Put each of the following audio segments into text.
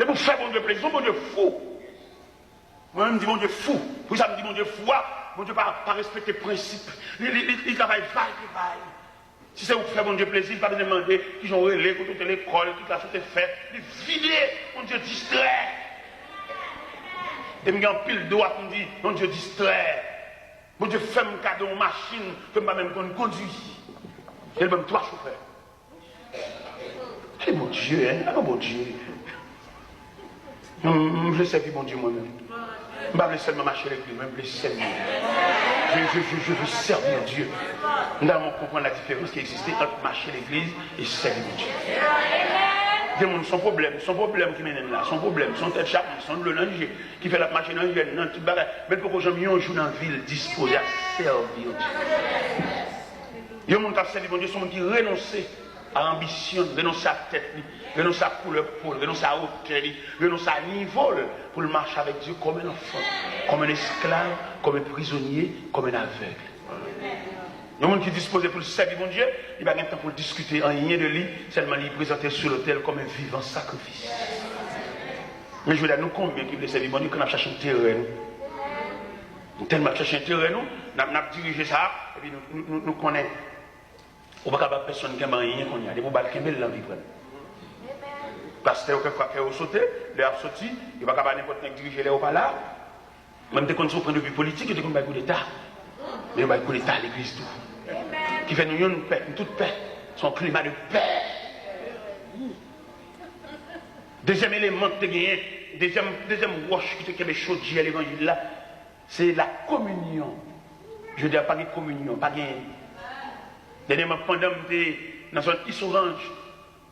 pour faire mon Dieu plaisir, son bon Dieu fou. Moi, je me dis mon Dieu fou. Pour ça, je me dis mon Dieu fou, mon Dieu pas respecter les principes. Il travaille vaille. Si c'est pour faire mon Dieu plaisir, il ne va pas demander qu'ils ont relais, pour toute l'école, toute la chose est faite. Il vider, mon Dieu distrait. Et je me dis en pile droit, je me dis, mon Dieu distrait. Mon Dieu fait un cadeau, une machine, que je même conduire. Il même trois chauffeurs. C'est mon Dieu, hein? Ah, mon Dieu. Je sais que mon Dieu moi-même. Je ne vais pas seulement marcher avec lui, mais je veux servir. Je veux servir Dieu. Nous allons comprendre la différence qui existait entre marcher l'église et servir Dieu. Des gens son problème qui mène là, son problème, son tête chapeau, son le langer, qui fait la machine dans le tout bagage. Mais pour que j'aime un jour dans la ville disposé à servir Dieu. Il y a des gens qui servent Dieu, sont qui renoncent à l'ambition, renoncent à la tête, renoncent à la couleur de peau, renoncent à la hauteur, renoncent à niveau pour le marcher avec Dieu comme un enfant, comme un esclave, comme un prisonnier, comme un aveugle. Il y a des gens qui disposent pour le servir mon Dieu, il n'y a pas de temps pour discuter en rien de lui, seulement lui présenter sur l'autel comme un vivant sacrifice. Mais je veux dire, nous combien qui veulent servir mon Dieu, qu'on a cherché un terrain. Nous tellement cherché un terrain, nous avons dirigé ça, et puis nous connaissons. On ne peut pas personne qui a rien qu'on y a, des bobales qui ont l'envie. Parce que quelquefois qu'il a sauté, il a sorti, il ne va pas n'importe qui diriger les pas là. Même des conditions de vue politique, il y a des coup d'État. Mais il y a un coup d'État à l'église tout. Qui fait nous une paix, une toute paix. Son climat de paix. Deuxième élément de gagner, deuxième roche qui est chaud à l'évangile là, c'est la communion. Je veux dire, pas de communion, pas de. Dernièrement, pendant que dans son orange,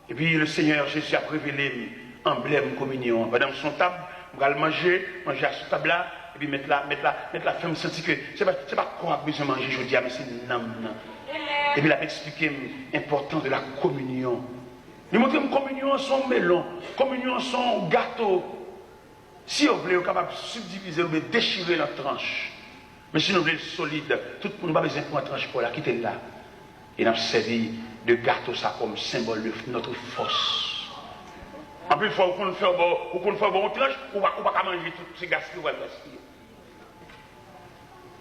et puis le Seigneur Jésus a révélé l'emblème communion. Pendant son table, on va manger à ce table là, et puis mettre la femme sentir que c'est pas quoi besoin de manger, je dis, mais c'est non. Et puis il a expliqué l'importance de la communion. Il montre que communion son melon, communion son gâteau. Si on voulait, on est capable de subdiviser, on peut déchirer la tranche. Mais si on voulait solide, tout le monde n'a pas besoin de prendre la tranche pour la quitter là. Et nous avons servi de gâteau ça comme symbole de notre force. En plus, il faut qu'on fasse un bon tranche, on ne va pas manger tous ces gaspilles.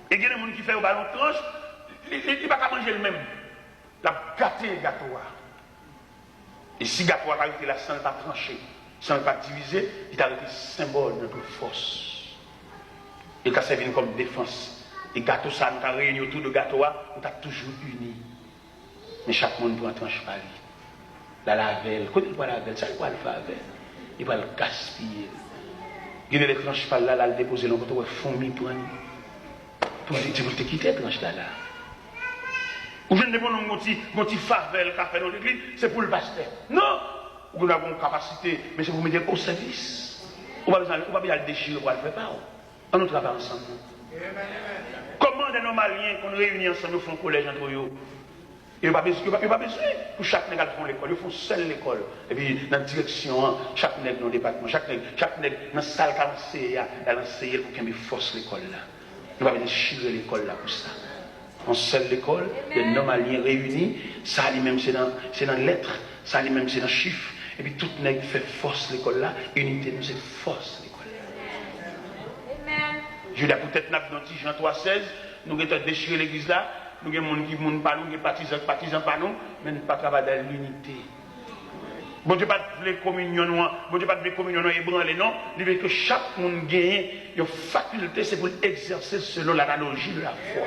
Et il y a des gens qui font un ballon tranche, il ne va pas manger le même. La gâté le gâteau. Et si le gâteau a arrêté là, sans ne pas trancher, sans ne pas diviser, il a arrêté symbole de notre force. Et il a servi comme défense. Et le gâteau, ça, nous avons réuni autour de gâteau, on a toujours unis. Mais chaque monde prend un tranche par lui. La lavelle, quand il voit la lavelle, ça il va le faire avec. Il va le gaspiller. Il y a des tranches par là, le déposer dans votre fourmi pour te quitter la tranche là. Ou je ne demande mon petit favel qu'a fait dans l'église, c'est pour le pasteur. Non! Vous avez une capacité, mais c'est pour mettre au service. On va bien le déchirer, on va le faire pas. On nous travaille ensemble. Comment des normaliens qu'on réunit ensemble, nous font un collège entre eux? Il n'y a pas besoin pour chaque nègre font l'école, ils font seul l'école. Et puis dans la direction, chaque nègre dans le département, chaque nègre dans la salle qu'elle enseigne pour qu'il y ait force l'école là. Il va pas déchirer l'école là pour ça. En seule l'école, les normaliens réunis, ça lui-même c'est dans lettres, ça lui-même c'est dans chiffres. Et puis tout nègre fait force l'école là, unité nous c'est force l'école là. Je dis peut-être dans Jean 3,16, nous avons déchiré l'église là. Nous avons des gens qui ne pas nous, des partisans pas nous, mais nous ne pas travailler dans l'unité. Bon Dieu pas de communion, bon Dieu pas de communion ébranlée, non. Il veut que chaque monde gagne une faculté, c'est pour exercer selon l'analogie de la foi.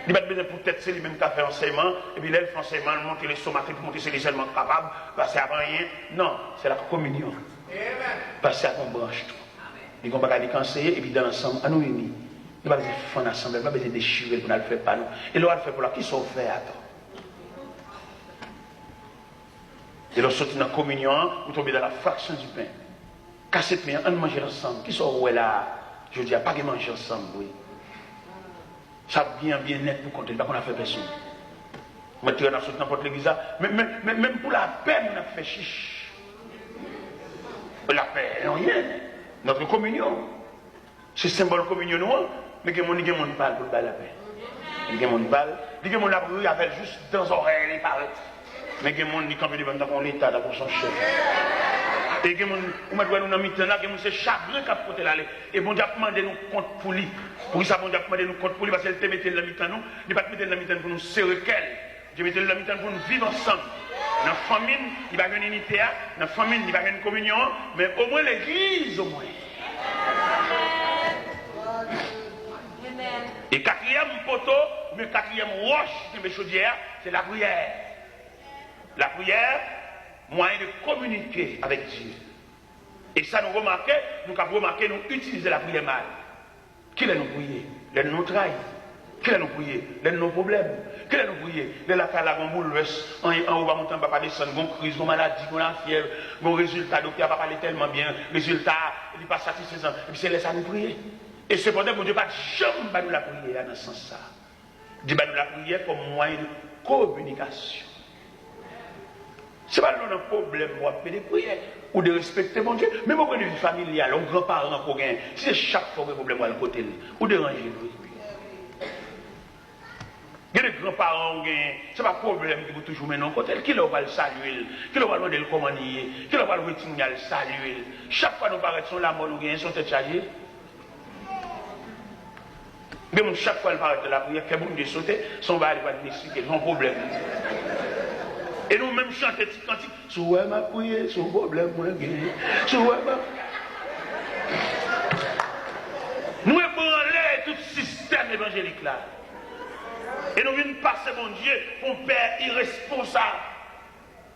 Il n'a pas besoin pour peut-être c'est lui-même qui a fait enseignement, et puis là, il fait enseignement, monter les somatés pour monter c'est les seulement capables, passer avant rien. Non, c'est la communion. Passer à ton branche tout. Il ne va pas conseiller, et puis dans l'ensemble, à nous unis. Il n'y a pas besoin de faire ensemble, il n'y a pas besoin de déchirer pour ne le faire pas nous. Et là, on le fait pour là, qui sont faits à toi? Et là, sortir dans la communion, vous tombez dans la fraction du pain. Casser le pain, on mange ensemble. Qui sont où là? Je dis, pas de manger ensemble, oui. Ça bien net pour compter, pas qu'on a fait personne. Maintenant, on a sorti n'importe l'église, même pour la paix, on a fait chiche. La paix, rien. Notre communion. C'est symbole de communion, non? Mais que mon parle pour la paix. Il y a mon parle, il y a mon abri avec juste dans les oreilles, il parle. Mais il y a mon qui campe devant l'État, dans son chef. Et que on m'a dit nous dans mi-temps là que c'est chagrin qui a porté là et bon Dieu a demandé nous compte pour lui. Pour ça bon Dieu a demandé nous compte pour lui parce qu'elle te mettait dans mi-temps nous, il pas te mettre dans mi-temps pour nous serrer qu'elle. Dieu mettait dans mi-temps pour nous vivre ensemble. Dans la famille, il va y avoir une unité, dans la famille, il va y avoir une communion, mais au moins l'église au moins. Et quatrième poteau, mais quatrième roche de mes chaudières, c'est la prière. La prière, moyen de communiquer avec Dieu. Et ça nous remarquons, nous utilisons la prière mal. Qui l'a nous prier? Les nous trahis. Qui l'a nous prier? Les nos problèmes. Qui l'a nous prier? Les la on bouleverse, en haut va monter, on va pas descendre, on crise, on maladie, on a fièvre, on résultat, docteur va parler tellement bien, résultat, il n'est pas satisfaisant. Et puis c'est laisser nous prier. Et cependant, mon Dieu, pas jamais nous la prière dans ce sens-là. Dieu nous la prière comme moyen de communication. Ce n'est pas un problème de prier ou de respecter mon Dieu. Même au point de vue familial, aux grands-parents qu'on gagne, c'est chaque fois un problème à le côté ou déranger lui. Il y a des grands-parents qui ce n'est pas un problème qui vous toujours mener en côté. Qui va le saluer, qui va demander le commander, qui va le retirer le saluer. Chaque fois que nous paraissons la mort, nous gagnons son tête chargée. Même chaque fois que nous paraissons la prière, que nous sauter, son va aller m'expliquer son problème. Et nous même chanter des cantiques. Souhait m'a prié, son problème moins gagné. Souhait m'a. Nous ébranlons tout système évangélique là. Et nous venons passer mon Dieu pour un père irresponsable.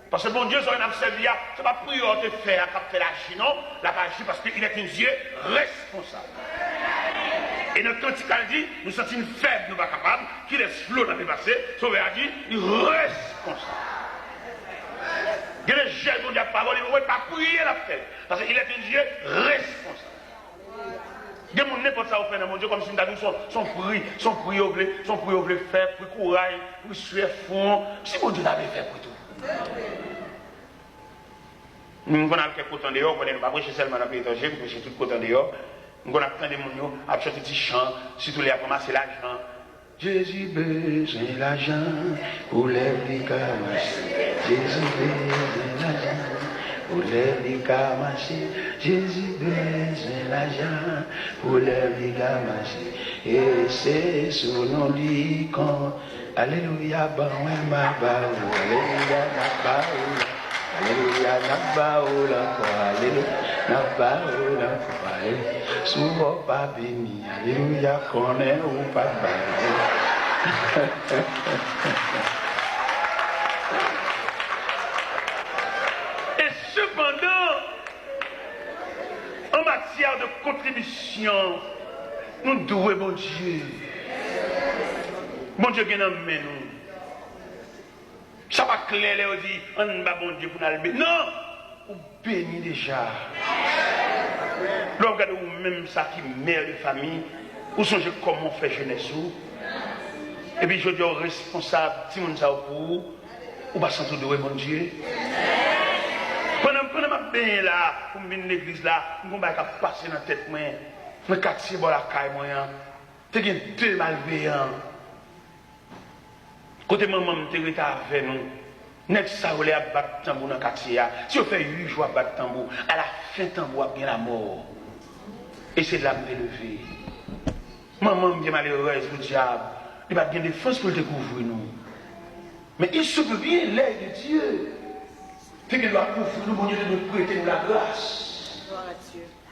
Parce que mon Dieu, c'est un observé, ce n'est pas prière de faire, de faire la non, la agir parce qu'il est un Dieu responsable. Et notre cantique dit, nous sommes une faible, nous ne sommes pas capables, qui laisse flot dans le passé, sauver a dit, il est responsable. Il y a des gens qui ont dit la parole, ils ne vont pas prier la fête. Parce qu'il est un Dieu responsable. Il y a des n'importe ça au fait dans mon Dieu, comme si nous avons son prix au blé faire, pour courage, pour suer fond. Si mon Dieu l'avait fait pour tout. Nous avons quelques côtés dehors, nous ne pas prêcher seulement dans le pays étranger, nous prêcher tout côté dehors. Nous avons plein de gens à chanter des chants, surtout les à commencer l'argent. Jésus besoin l'argent pour les camasses. Jésus besoin l'argent pour les camasses. Jésus besoin l'argent pour les camasses. Et c'est son nom dit quand Alléluia, bah ouais, ma bah, Alléluia, ma bah, Alléluia, na bah, Alléluia, na bah, Alléluia. Souvent pas béni, Alléluia, qu'on est ou pas béni. Et cependant, en matière de contribution, nous devons, mon Dieu. Mon Dieu, qui nous mène nous. Ça va clair, on dit, on va bon Dieu pour nous bénir. Non, on bénit déjà. Là, regardez même ça qui mère de famille, ou songez comment on fait jeunesse. Et puis je dis aux responsables, si on ça pour vous, on va s'entendre, mon Dieu. Pendant ma bien là, pour venir l'église là, on va passer dans la tête, je vais casser la caille, je vais deux malveillants. Côté maman, je suis avec nous. Net ça voulait battre tambour dans le quartier. Si on fait 8 jours à battre tambour, à la fin tambour a bien la mort. Et c'est de la lever. Maman me dit malheureuse, le diable. Il va bien défense pour le découvrir nous. Mais il se peut bien l'aide de Dieu. C'est qu'il doit couvrir nous, mon Dieu, de nous prêter nous la grâce.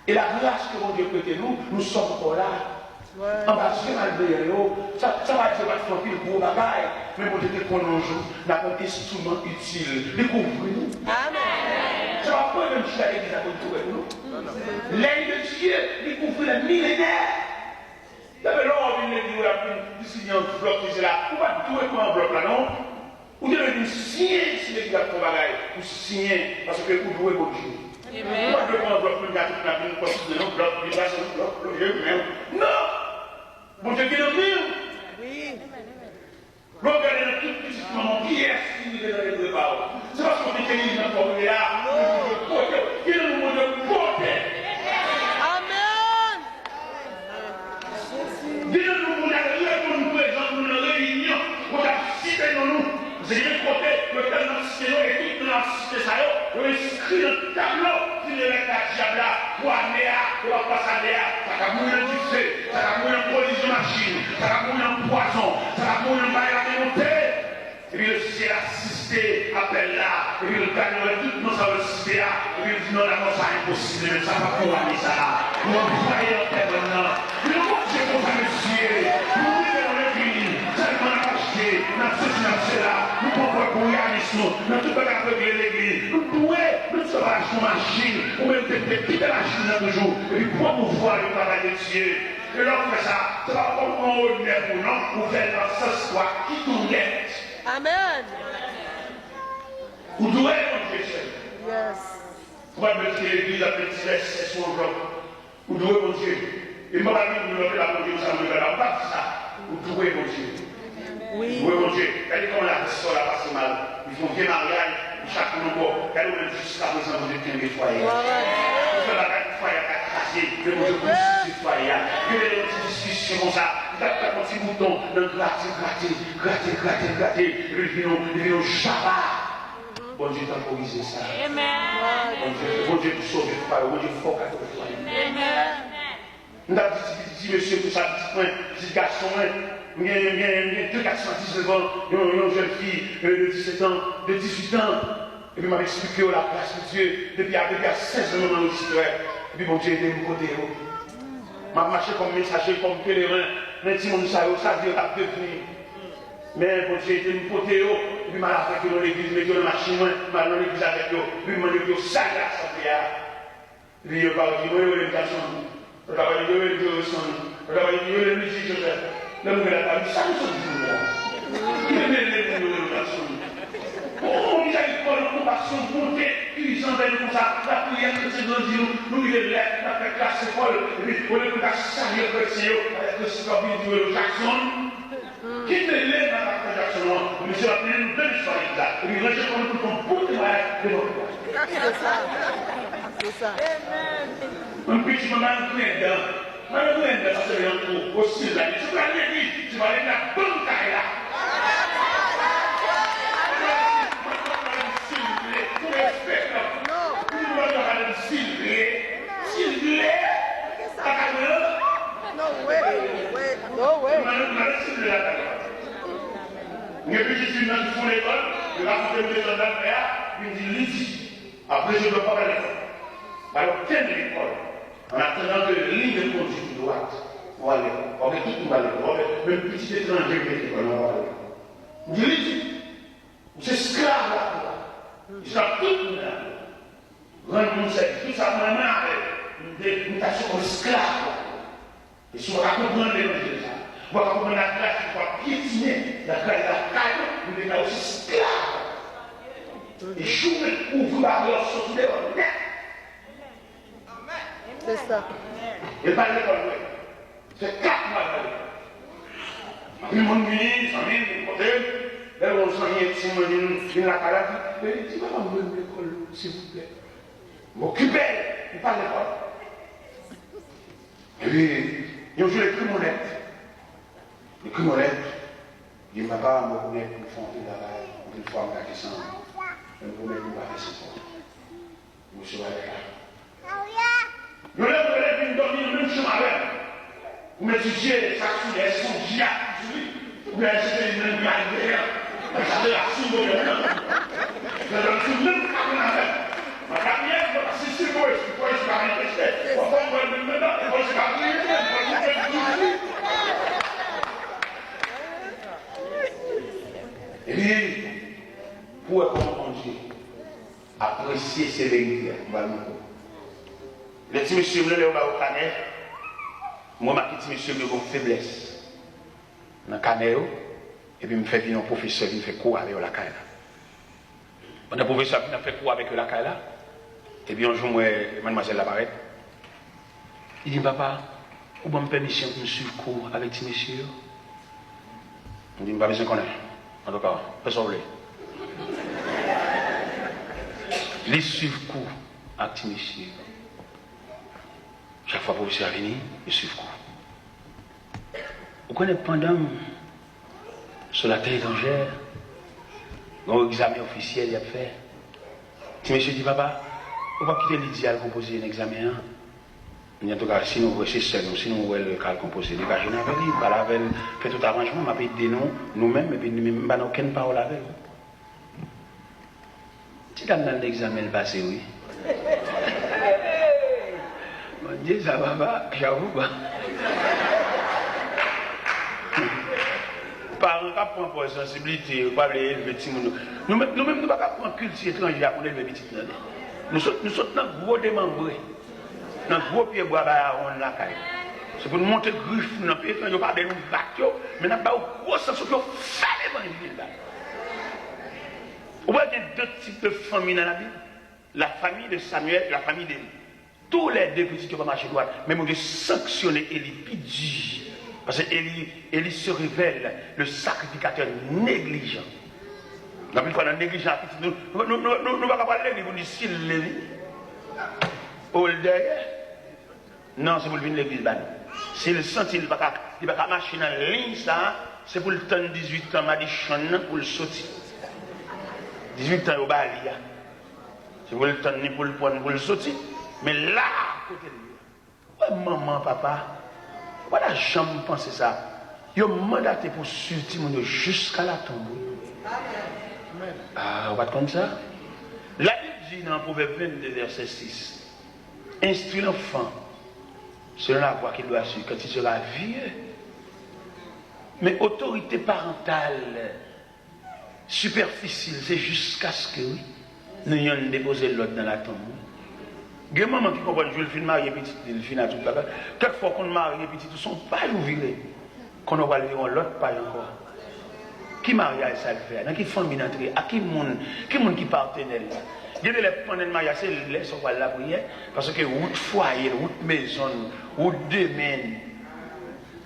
Et la grâce que mon Dieu prête nous, nous sommes encore là. En bas, c'est malveillant. Ça va être pas tranquille pour le bagaille. Mais mon Dieu, qu'on nous joue, n'a pas un instrument utile. Découvrez-nous. Amen. Ça va pas même si la l'église a contouré nous. L'aide de Dieu, découvrir les millénaires. Il y avait l'ordre d'une église où il y a signé un bloc qui est là. Vous ne pouvez pas tout écrire un bloc là, non? Vous devez signer si l'église a ton bagaille. Vous signez parce que vous jouez votre Dieu. Amen. Vous ne pouvez pas un bloc pour gâter la vie, pour un bloc, pour passer un bloc, pour le même. Non! Mon Dieu, qui est le mur? Oui. Regardez dans tout petit moment, qui est-ce qui est dans les deux paroles? C'est parce qu'on est tenu dans notre là. Qui est le monde de côté? Amen. Dis-nous, nous avons présent dans une réunion, on a cité dans nous. C'est le côté, le tel dans le et tout dans la cité, ça y est, on inscrit dans le tableau, dit non, là, ça impossible, mais ça va pas aller ça. Nous croyons en terre maintenant. Le bon Dieu, comme ça, monsieur, nous vivons dans l'église, seulement à acheter, dans ceci, là, nous pouvons pour y aller, nous tout pas régler l'église. Nous pouvons, nous sommes à la machine, ou même peut-être quitter la machine là toujours, et puis promouvoir le travail de Dieu. Et là, on fait ça, c'est pas comme on ordinaire pour nous, pour faire dans ce soir qui tourne. Amen. Vous devez montrer ça. Yes. Vous pouvez mettre l'église à petit laisse son job. Vous devez montrer. Et moi, je vais vous la montrer, ça me fait pas ça. Vous devez montrer. Oui. Vous devez montrer. Regardez comment la personne a passé mal. Ils font bien mariage, chaque nouveau. Regardez où jusqu'à présent, vous êtes bien des foyers. Vous faites la foyer à casser, mais vous êtes plus de foyer. Vous avez des discussions comme ça. Vous avez un petit bouton, de gratter. Et puis nous, Shabbat. Bon Dieu temporisé ça. Amen. Bon Dieu pour sauver le foyer. Bon Dieu faut qu'à tout le foyer. Amen. Nous avons dit, monsieur, tout ça, petit garçon, il y a deux garçons à 19 ans, une jeune fille de 17 ans, de 18 ans. Et puis, il m'a expliqué la place de Dieu depuis à 16 ans dans l'histoire. Et puis, bon Dieu, il était côté. Je marché comme messager, comme pèlerin. Mais si mon ça Dieu a devenu. Mais bon Dieu, il était côté. Et puis, il m'a fait dans l'église, il m'a dans la machine, il m'a dans l'église avec eux. Puis, il m'a dit que ça, il a assemblé. Et puis, il m'a dit, oui, les garçons. Il m'a dit, oui, les garçons. Il m'a dit, oui, les Joseph. Le monde a dit, ça, nous sommes là. Il est bien les garçons. On dit qu'il faut une compassion, bonté, puissance vers nous comme ça. La prière que c'est dans Dieu, nous il est là, la fait classe folle, et puis on est là, saluer le chrétien, avec le Seigneur de Jackson. Qui te lève dans la Jackson, monsieur a pris une belle histoire là, et puis reste comme tout ton bon témoignage de notre foi. C'est ça. C'est ça. Un petit moment, un coup dedans. Madame, vous êtes dans ce coup aussi, là. Tu vas aller vite, tu vas aller dans la bonne taille là. No way. Mais puis je suis dans l'école, je vais raconter mes gendarmes, il me dit Lydie. Après, je ne veux pas aller à l'école. Alors, quelle l'école? En attendant que la ligne de conduite droite, on va aller. On va tout le monde aller. Même petit étranger qui est l'école, on va aller. Il me dit Lydie, vous êtes esclave là. Ils sont tout le monde là. Tout ça, on a une tâche esclave. Et si on va comprendre l'évangile, on va comprendre la classe, on va piétiner la caille, on est là aussi esclave. Et jouer, ouvre la porte, sortir de l'école. C'est ça. Et pas l'école, c'est 4 mois d'école. Puis mon ministre, son ami, mon côté, là on s'en vient, la caille, il dit, maman, vous voulez l'école, s'il vous plaît. M'occuper, il parle l'école. Et puis, ils ont joué les crimonettes. Les crimonettes, ils m'ont pas me connaître pour fonder là-bas, une fois en question. Je me connais pour pas faire ça. Vous serez là. Nous lèvons dormir dans le même chemin avec. Vous m'étudiez, ça sous les sons giacques, vous bien acheter une même malgré. Vous savez la soupe de l'homme. Vous avez le même cabinet avec. Ma carrière, c'est si beau, je peux pas rester. On va voir le même temps, et moi je vais arriver. Et puis, pour comprendre Dieu, apprécier ses vérités, les petits messieurs, je vais au canet. Moi, ma petite monsieur, je vais une faiblesse. Dans le canet, et puis je me fais venir un professeur, il me fait cours avec la caille. On a un professeur qui m'a fait cours avec la caille. Et puis un jour, moi, mademoiselle Labarette, il dit, papa, vous avez permission de me suivre cours avec ces messieurs? On dit, je n'ai pas besoin qu'on ait. En tout cas, personne ne veut. Les suivre cours avec ces messieurs. Chaque fois que le professeur vient, il suit cours. Vous connaissez pendant, sur la terre étrangère, un examen officiel, il a fait. Si monsieur dit, papa, on va quitter Lydia à composer un examen. En tout cas, si nous voulons c'est seul, si nous voulons le cas composer, nous allons avec lui, faire tout arrangement, on va aider nous-mêmes, et puis nous n'avons aucune parole avec vous. Si tu as dans l'examen passé, oui. On dit ça va pas, j'avoue pas. Parents qui prennent pour sensibilité, pas les petits. Nous-mêmes, nous ne pouvons pas prendre culture étrangère pour élever les petits. Nous sommes dans un gros démembré, dans un gros pied bois, on l'a caille. C'est pour nous monter griffe dans le pays, nous pas de nous battre, mais nous pas au gros sens où nous faisons l'évangile. Vous voyez qu'il y a deux types de familles dans la Bible. La famille de Samuel et la famille d'Élie. Tous les deux petits qui vont marcher droit, même on a sanctionné Élie, puis dit. Parce que Élie se révèle le sacrificateur négligent. La plus fois, dans le négligent, nous ne pouvons pas parler de l'église, s'il Lévi. Ou le derrière. Non, c'est pour le venir de l'église. S'il sent qu'il ne va pas marcher dans la ligne, c'est pour le temps de 18 ans, pour le sortir. 18 ans au Bali. C'est pour le temps pour le prendre, pour le sortir. Mais là, côté de lui, maman, papa, voilà, jamais pensé ça. Ils ont mandaté pour sortir jusqu'à la tombe. Ah, on va comme ça. La Bible dit dans Proverbe 22, verset 6, instruis l'enfant selon la voie qu'il doit suivre quand il sera vieux. Mais autorité parentale superficielle, c'est jusqu'à ce que nous ayons déposé l'autre dans la tombe. Il y a des mamans qui comprennent que je le marié petit, le film à tout là. Quelquefois qu'on marie petit, ils ne sont pas ouverts. Qu'on va aller l'autre pas encore. Qui mariage ça le fait? Dans quelle famille d'entrée? À qui monde qui partenaire? Il y a des pendant le mariage, c'est laisse on va la prière parce que route foyer, route maison, route domaine.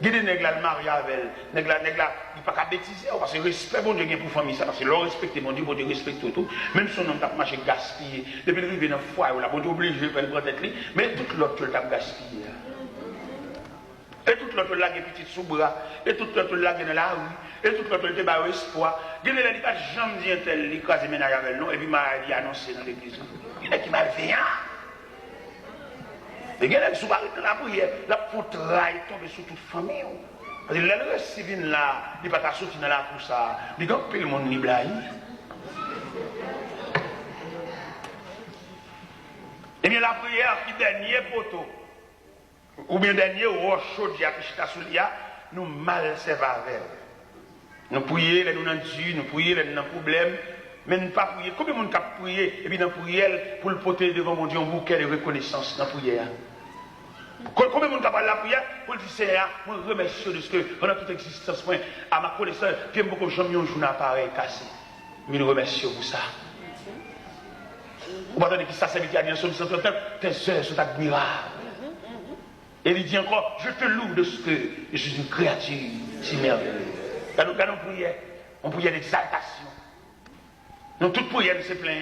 Il y a des nègres là le mariage avec nègres là, il pas qu'à bêtiser parce que respect bon Dieu pour famille ça parce que leur respecter bon Dieu respecte tout. Même si on n'a pas marché gaspiller depuis le arrivé dans foyer là bon Dieu obligé de faire prendre tête mais tout l'autre tu l'as gaspillé. Et tout l'autre là qui est petit sous bras, et tout l'autre là qui est dans la rue, et tout l'autre qui est dans l'espoir. Il y a des gens qui jamais dit un tel, il crase ménage avec nous, et puis il a annoncé dans l'église. Il y a qui m'a veillant. Et il y a des gens qui sont dans la prière, la poutraille tombe sur toute famille. Parce que le civil là, il n'est pas sorti dans la cour ça, il y a le monde libre là. Et bien la prière qui est dernier poteau. Ou bien dernier roche chaude nous mal servons avec. Nous prions, nous dans Dieu, nous prions, nous dans problème, mais nous ne pas prier. Combien de monde a prié et puis dans prière pour le porter devant mon Dieu un bouquet de reconnaissance dans la prière. Combien de monde a parlé de la prière pour le dire Seigneur, moi je remercie de ce que pendant toute existence, à ma connaissance, bien beaucoup de gens ont un journal pareil cassé. Mais nous remercions pour ça. Vous entendez qui ça servit à Dieu sur le centre tes œuvres sont admirables. Et il dit encore, je te loue de ce que je suis une créature si merveilleuse. Quand nous prions, on priait d'exaltation. Nous, toute prière, c'est plein.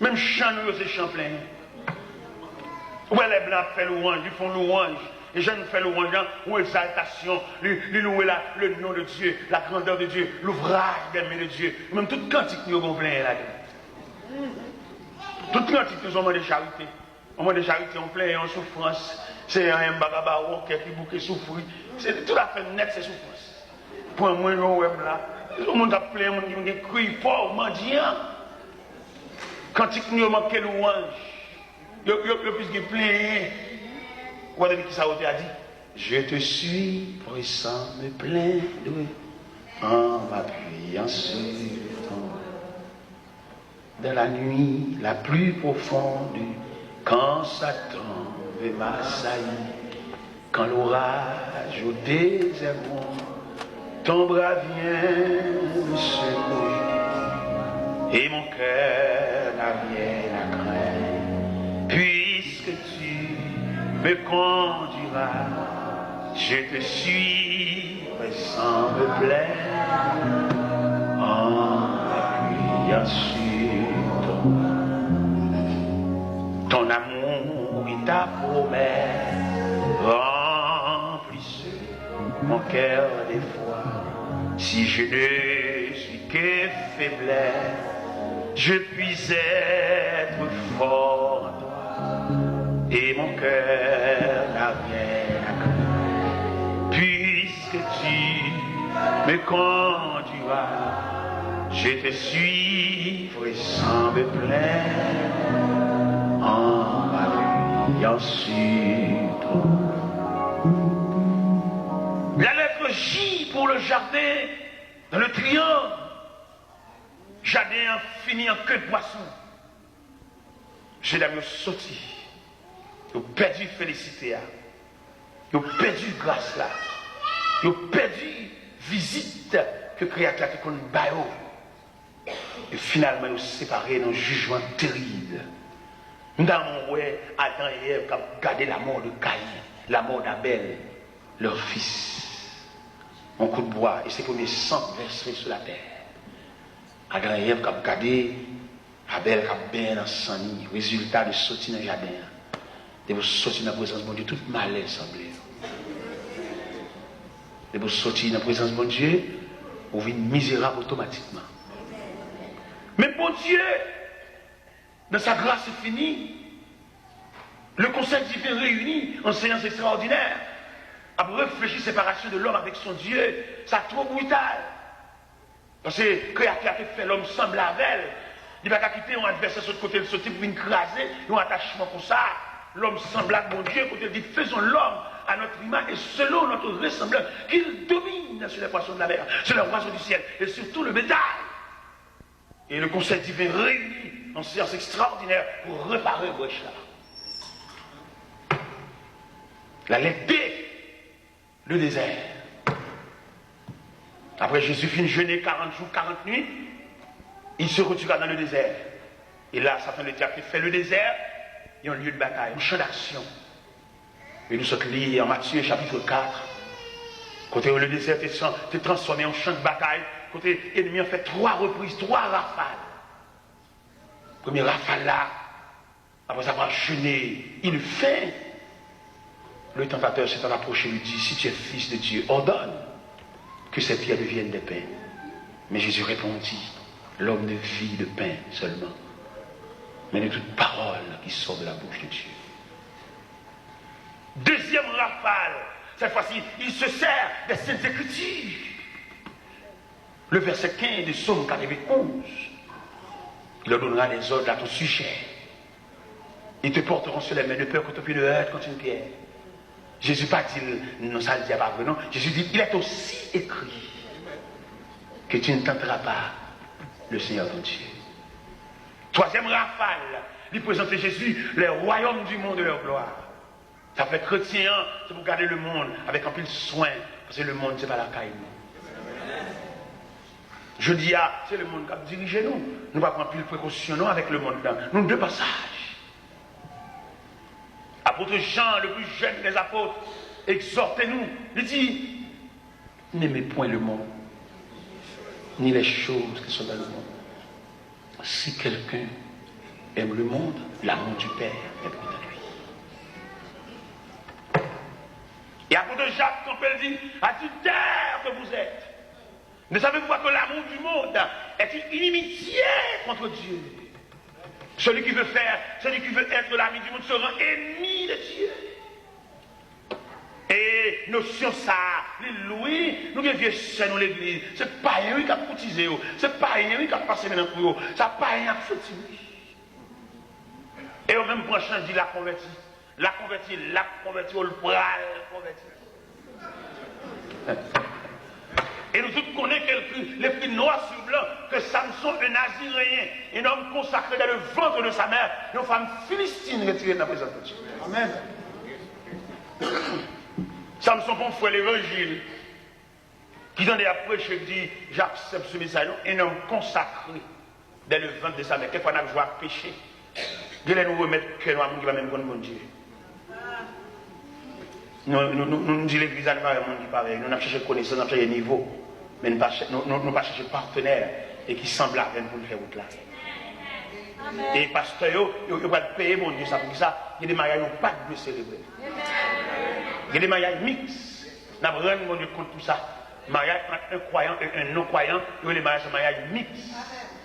Même chant, nous, c'est chant plein. Où les blancs font louange, ils font louange. Les jeunes font louange, ou exaltation, ils louent le nom de Dieu, la grandeur de Dieu, l'ouvrage des mains de Dieu. Même toute quantité, nous avons plein là-dedans. Toute quantité, nous avons de charité. Au moins de charité, on plein en souffrance. C'est un bagaba qui bouquet souffrir. C'est tout à fait net, c'est souffrance. Pour moi, on est là. Le monde a plein, on a crié fort, mendiant. Quand il nous manque louange, il y a plus de plein. Vous voyez qui ça a dit? Je te suis, sans me plaindre, en m'appuyant sur ton. Dans la nuit la plus profonde, quand Satan veut m'assaillir, quand l'orage au désert ton bras vient me secouer, et mon cœur n'a rien à craindre, puisque tu me conduiras, je te suivrai sans me plaindre, en m'appuyant sur ton amour et ta promesse remplissent mon cœur des fois. Si je ne suis que faiblesse, je puis être fort en toi, et mon cœur n'a rien à craindre. Puisque tu me conduiras, je te suivrai sans me plaindre, en m'appuyant Et ensuite, la lettre J pour le jardin, dans le triangle. Jardin a fini en queue de poisson. J'ai d'ailleurs sorti. Ils ont perdu félicité. Ils ont perdu grâce là. Ils ont perdu visite que créateur qui connaît baio. Et finalement, ils ont séparé dans un jugement terrible. Dans mon ouais, Adam et Ève qui ont gardé la mort de Caïn, la mort d'Abel, leur fils. Un coup de bois et ses premiers sang versés sur la terre. Adam et Ève qui ont gardé Abel qui a bien dans sang. Résultat de sortir dans le jardin. De vous sortir dans la présence de mon Dieu, tout malaise semblé. De vous sortir dans la présence de mon Dieu, vous venez misérable automatiquement. Mais bon Dieu, dans sa grâce infinie, le conseil divin réuni en séance extraordinaire, après réfléchir séparation de l'homme avec son Dieu, ça trop brutal. Parce que le créateur qui fait l'homme semble avec elle, il va quitter un adversaire sur le côté de ce type pour écraser, un attachement comme ça. L'homme semblable, mon Dieu, côté dit, faisons l'homme à notre image et selon notre ressemblance, qu'il domine sur les poissons de la mer, sur les oiseaux du ciel et sur tout le bétail. Et le conseil divin réuni en séance extraordinaire pour réparer brèche là. La lettre D, le désert. Après Jésus finit jeûner 40 jours, 40 nuits, il se retira dans le désert. Et là, Satan le diable fait le désert. Il y a un lieu de bataille, un champ d'action. Et nous sommes liés en Matthieu chapitre 4. Côté où le désert est transformé en champ de bataille, côté l'ennemi a fait 3 reprises, 3 rafales. Première rafale là, après avoir jeûné, il fait. Le tentateur s'est approché et lui dit, si tu es fils de Dieu, ordonne que ces pierres deviennent des pains. Mais Jésus répondit, l'homme ne vit de pain seulement, mais de toute parole qui sort de la bouche de Dieu. Deuxième rafale, cette fois-ci, il se sert des Saintes Écritures. Le verset 15 de Psaume 91. Il leur donnera des ordres à ton sujet. Ils te porteront sur les mains de peur que tu puisses le heurter contre une pierre. Jésus pas dit, non, ça le dit pas, non. Jésus dit, il est aussi écrit que tu ne tenteras pas le Seigneur ton Dieu. Troisième rafale, lui présenter Jésus, les royaumes du monde de leur gloire. Ça fait chrétien, c'est pour garder le monde avec un peu de soin, parce que le monde, c'est pas la caille. Je dis, c'est le monde qui a dirigé nous. Nous ne pouvons pas prendre plus de précautions avec le monde. Nous, 2 passages. Apôtre Jean, le plus jeune des apôtres, exhortez-nous. Il dit, n'aimez point le monde, ni les choses qui sont dans le monde. Si quelqu'un aime le monde, l'amour du Père est pour lui. Et apôtre Jacques, quand elle dit, adultère que vous êtes, ne savez-vous pas que l'amour du monde est une inimitié contre Dieu? Celui qui veut être l'ami du monde se rend ennemi de Dieu. Et notion ça, les louis, nous vieux c'est nous l'église, c'est pas un qui a cotisé, c'est pas un qui a passé maintenant pour eux, ça pas un qui a fait. Et au même prochain dit la convertie, le bras converti. Et nous tous connaissons les plus noirs sur blanc que Samson, un Naziréen, un homme consacré dans le ventre de sa mère, une femme philistine retirée de la présence de Dieu. Amen. Samson bon frère l'évangile, qui donne à prêcher, dit, j'accepte ce message, un homme consacré dans le ventre de sa mère. Quelquefois on a besoin de pécher. Dieu nous remettre que nous avons même bon Dieu. Nous disons l'église n'est pas un monde pareil. Nous avons cherché connaissance, nous avons cherché niveau. Mais nous n'avons pas cherché partenaire et qui semble à pour nous faire route là. Et les pasteurs, ils vont payer mon Dieu, ça pour ça. Il y a des mariages qui n'ont pas de célébrer. Il y a des mariages mixtes. Nous avons rendu mon Dieu compte tout ça. Mariage entre un croyant et un non-croyant, il y a des mariages mixtes.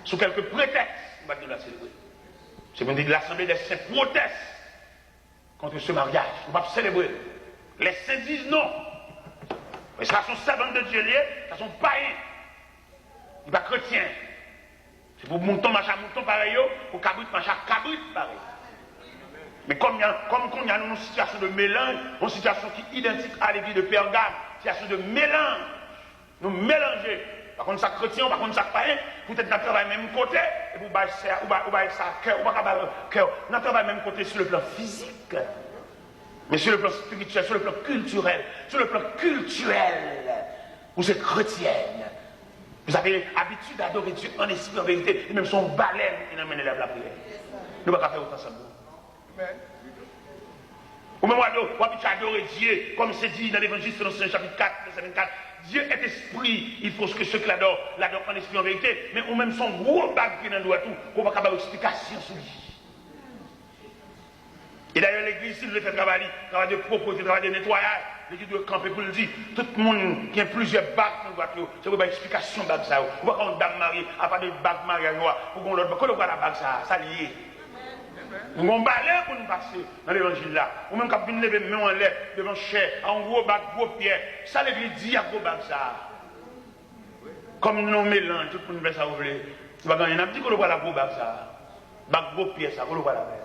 Sous quelques prétextes, on va nous la célébrer. C'est pour dire que l'Assemblée des saints proteste contre ce mariage. On va célébrer. Les saints disent non. Mais ça sont servants de Dieu, ça sont païens. Ils ne sont pas chrétiens. C'est pour mouton, machin, mouton pareil, pour cabrit, machin, cabrit pareil. Mais comme qu'on y a une situation de mélange, une situation qui est identique à l'église de Pergame, situation de mélange, nous mélanger. Par contre, ça chrétien, par contre, ça païen, peut-être nous travaillons même côté, et vous baillez ça, cœur, ou pas cœur, nous travaillons même côté sur le plan physique, mais sur le plan spirituel, sur le plan culturel, vous êtes chrétienne. Vous avez l'habitude d'adorer Dieu en esprit, en vérité, et même son baleine qui nous amène la prière. Nous ne pouvons pas faire autant ensemble. Ou même on habitué à adorer Dieu, comme c'est dit dans l'évangile selon Saint chapitre 4, verset 24. Dieu est esprit, il faut que ceux qui l'adorent en esprit, en vérité, mais ou même son gros bague qui est dans le tout, qu'on va avoir une explication sur lui. Et d'ailleurs, l'église, s'il veut faire travail de propreté, travail de nettoyage, l'église doit camper pour le dire. Tout le monde qui a plusieurs bagues dans la voiture, c'est pour une explication de bague ça. On va quand une dame mariée, à part de bague mariage, pour qu'on l'autre, quand on voit la bague ça lié. On va balai pour nous passer dans l'évangile là. Ou même quand on lever main en l'air devant chair, en gros bague, gros pierre. Ça l'église dit à gros bague ça. Comme nous mélangeons, tout le monde fait ça vous voulez. C'est pas quand il y en a dit qu'on voit la gros bague ça. Bague, gros pierre ça, qu'on voit la bague.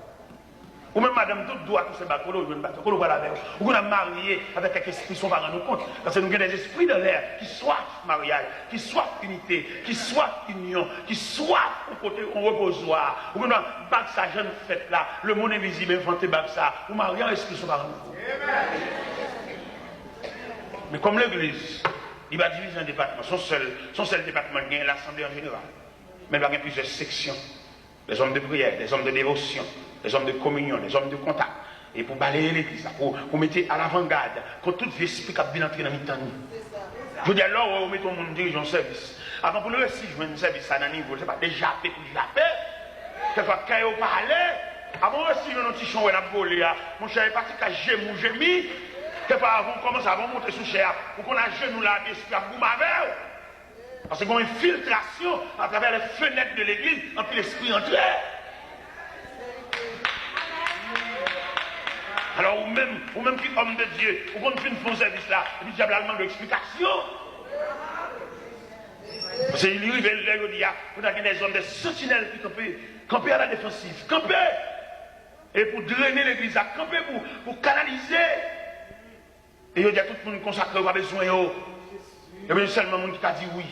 Ou même madame, tout doit tout se battre, qu'on voit la veille. Ou qu'on a marié avec quelques esprits qui sont pas rendu compte. Parce que nous avons des esprits de l'air qui soient mariage, qui soient unité, qui soient union, qui soient au côté au reposoir. Ou qu'on a bac sa jeune fête là, le monde invisible inventé bac ça. Ou marié en esprits qui sont pas rendu compte. Mais comme l'église, il va diviser un département. Son seul département est l'assemblée en général. Mais il va y avoir plusieurs sections. Les hommes de prière, les hommes de dévotion, les hommes de communion, les hommes de contact. Et pour balayer l'église, pour mettre à l'avant-garde, quand tout vieux esprit qui a bien entré dans le temps. Je veux dire, alors, on met tout le monde dirigeant service. Avant pour le réussir, je mets un service à un niveau, c'est pas déjà fait pour japper. Quelquefois, quand on parle, avant de réussir, on a un petit chon, on a volé. Mon cher est parti qu'à gémi. Quelquefois, avant de commencer, avant de monter sous cher, pour qu'on a genou là, l'esprit à boum avec. Parce qu'il y a une infiltration à travers les fenêtres de l'église, en puis l'esprit entré. Alors, ou même qui homme de Dieu, ou qu'on fait une faux service là, et puis diable demande d'explication. Parce qu'il lui arrive là, il dit, vous avez des hommes, des sentinelles qui campent à la défensive, camper. Et pour drainer l'église, camper pour canaliser. Et il dit à tout le monde consacré, pas besoin. Il y a seulement le monde qui a dit oui.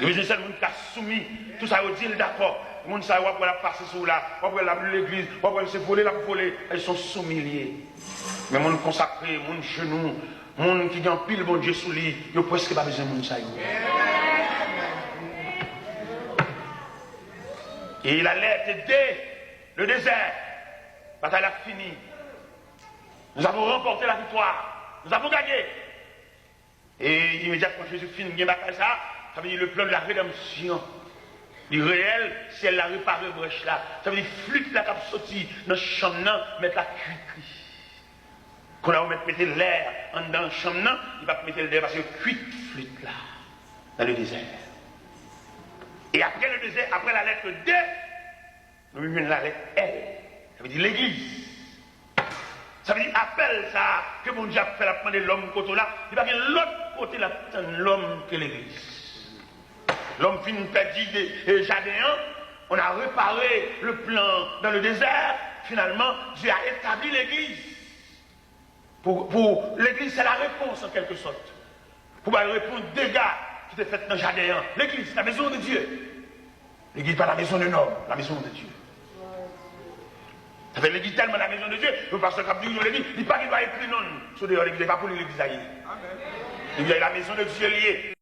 Il y a seulement le monde qui a soumis. Tout ça, il dit d'accord. Les gens savent qu'on va passer sur là, on va l'église, on va se voler, la voler. Ils sont soumis. Mais les gens consacrés, les gens genoux, les gens qui ont pile bon Dieu sous lui, ils n'ont presque pas besoin de ça. Et il allait aider le désert. La bataille a fini. Nous avons remporté la victoire. Nous avons gagné. Et immédiatement, Jésus finit la bataille, ça veut dire le plan de la rédemption. Le réel, si elle a réparé la brèche là, ça veut dire flûte la cap sorti dans la chambre, mettre la cuite. Quand on va mettre l'air dans la chambre, il va mettre l'air parce que cuite flûte là, dans le désert. Et après le désert, après la lettre D, nous venons la lettre L. Ça veut dire l'église. Ça veut dire appel ça, que mon Dieu a fait la prendre l'homme côté là, il va y avoir l'autre côté là, l'homme que l'église. L'homme finit perdu des jardins, on a réparé le plan dans le désert, finalement, Dieu a établi l'église. Pour l'église, c'est la réponse en quelque sorte. Pour répondre aux dégâts qui étaient faits dans le jardin. L'église, c'est la maison de Dieu. L'église, pas la maison de l'homme, la maison de Dieu. Ça fait l'église tellement la maison de Dieu, le pasteur qui a dit l'église, il dit pas qu'il doit écrire non sur l'église, il n'est pas pour l'église. L'église est la maison de Dieu liée.